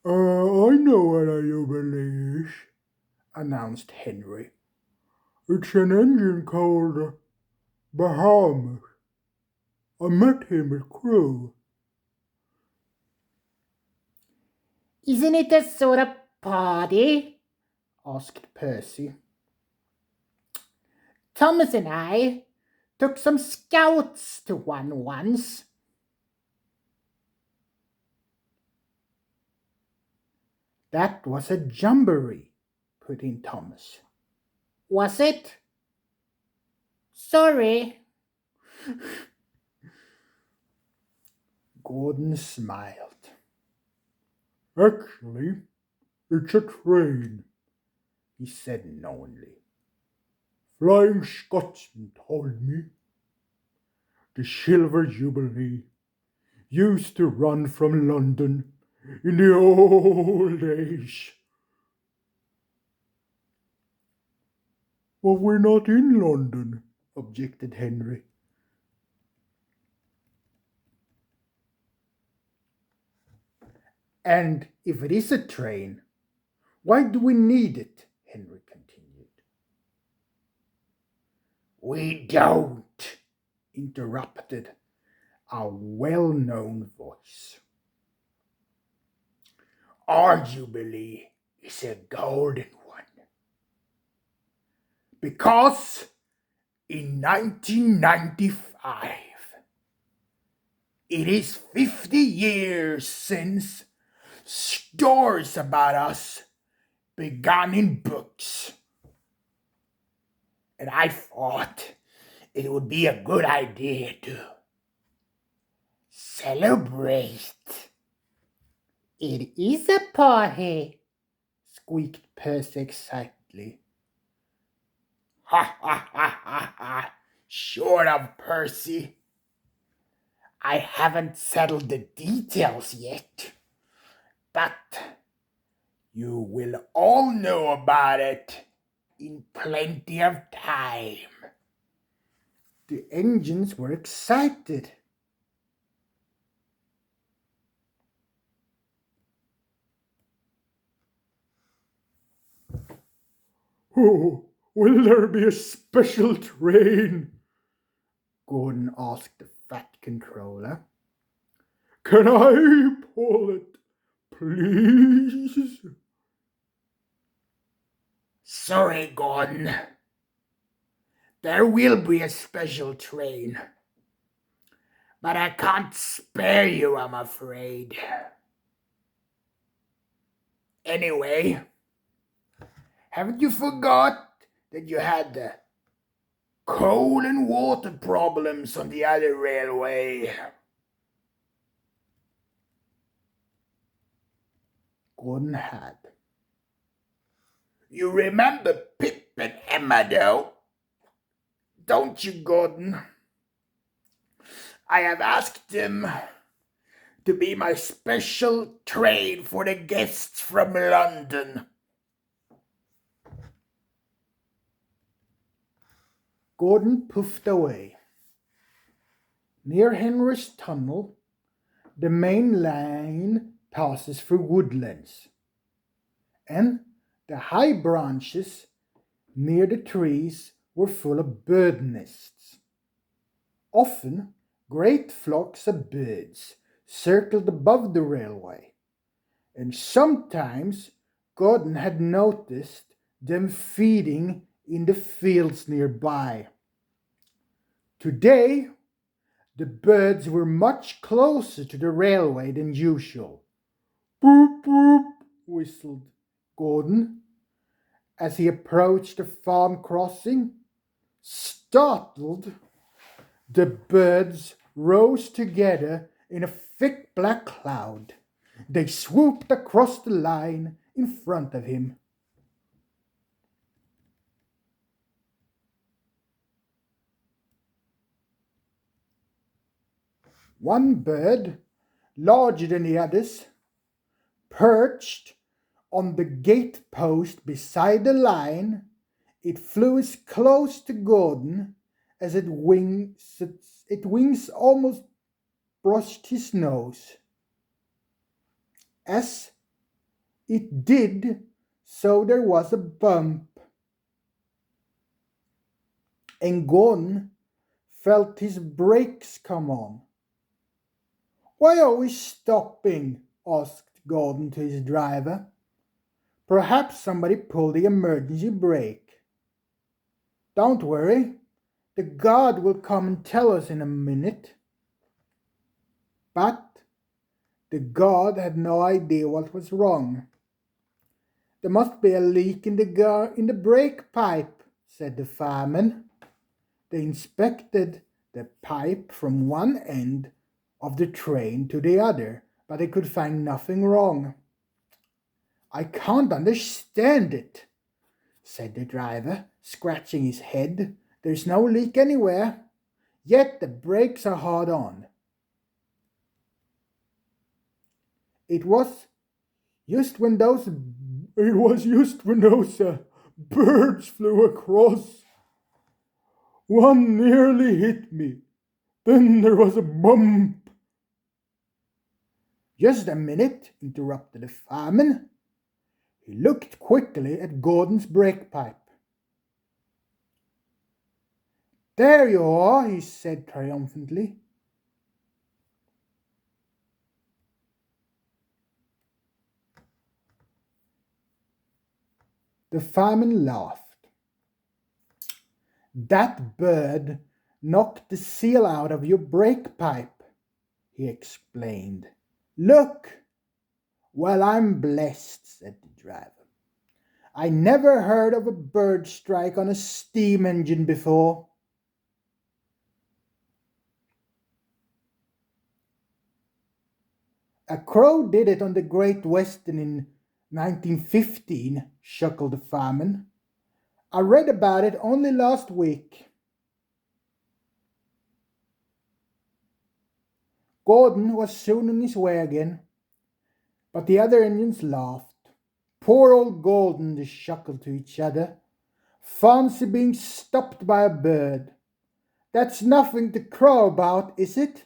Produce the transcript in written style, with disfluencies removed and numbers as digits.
I know what a jubilee is, announced Henry. It's an engine called Bahamas. I met him at crew. Isn't it a sort of party? Asked Percy. Thomas and I took some scouts to one once. That was a jamboree, put in Thomas. Was it? Sorry. Gordon smiled. Actually, it's a train, he said knowingly. Flying Scotsman told me. The Silver Jubilee used to run from London in the old days. But we're not in London, objected Henry. And if it is a train, why do we need it? Henry continued. We don't, interrupted a well-known voice. Our Jubilee is a golden one. Because in 1995, it is 50 years since stories about us began in books. And I thought it would be a good idea to celebrate. It is a party, Squeaked Percy excitedly. Ha ha ha ha ha! Short of Percy. I haven't settled the details yet, but you will all know about it in plenty of time. The engines were excited. Oh, will there be a special train? Gordon asked the fat controller. Can I pull it, please? Sorry, Gordon. There will be a special train. But I can't spare you, I'm afraid. Anyway, haven't you forgot that you had the coal and water problems on the other railway? Gordon had. You remember Pip and Emma, though? Don't you, Gordon? I have asked them to be my special train for the guests from London. Gordon puffed away. Near Henry's tunnel, the main line passes through woodlands, and the high branches near the trees were full of bird nests. Often, great flocks of birds circled above the railway, and sometimes Gordon had noticed them feeding in the fields nearby. Today, the birds were much closer to the railway than usual. Boop, boop, whistled Gordon as he approached the farm crossing. Startled, the birds rose together in a thick black cloud. They swooped across the line in front of him. One bird, larger than the others, perched on the gate post beside the line. It flew as close to Gordon as its wings almost brushed his nose. As It did, so there was a bump, and Gordon felt his brakes come on. "Why are we stopping?" asked Gordon to his driver. "Perhaps somebody pulled the emergency brake." "Don't worry, the guard will come and tell us in a minute." But the guard had no idea what was wrong. "There must be a leak in the brake pipe," said the fireman. They inspected the pipe from one end of the train to the other, but they could find nothing wrong. "I can't understand it," said the driver, scratching his head. "There's no leak anywhere, yet the brakes are hard on." It was just when those birds flew across. One nearly hit me. Then there was a bump. "Just a minute," interrupted the fireman. He looked quickly at Gordon's brake pipe. "There you are," he said triumphantly. The fireman laughed. "That bird knocked the seal out of your brake pipe," he explained. "Look." "Well, I'm blessed," said the driver. "I never heard of a bird strike on a steam engine before." "A crow did it on the Great Western in 1915, chuckled the fireman. "I read about it only last week." Gordon was soon on his way again, but the other engines laughed. "Poor old Gordon," they chuckled to each other. "Fancy being stopped by a bird. That's nothing to crow about, is it?"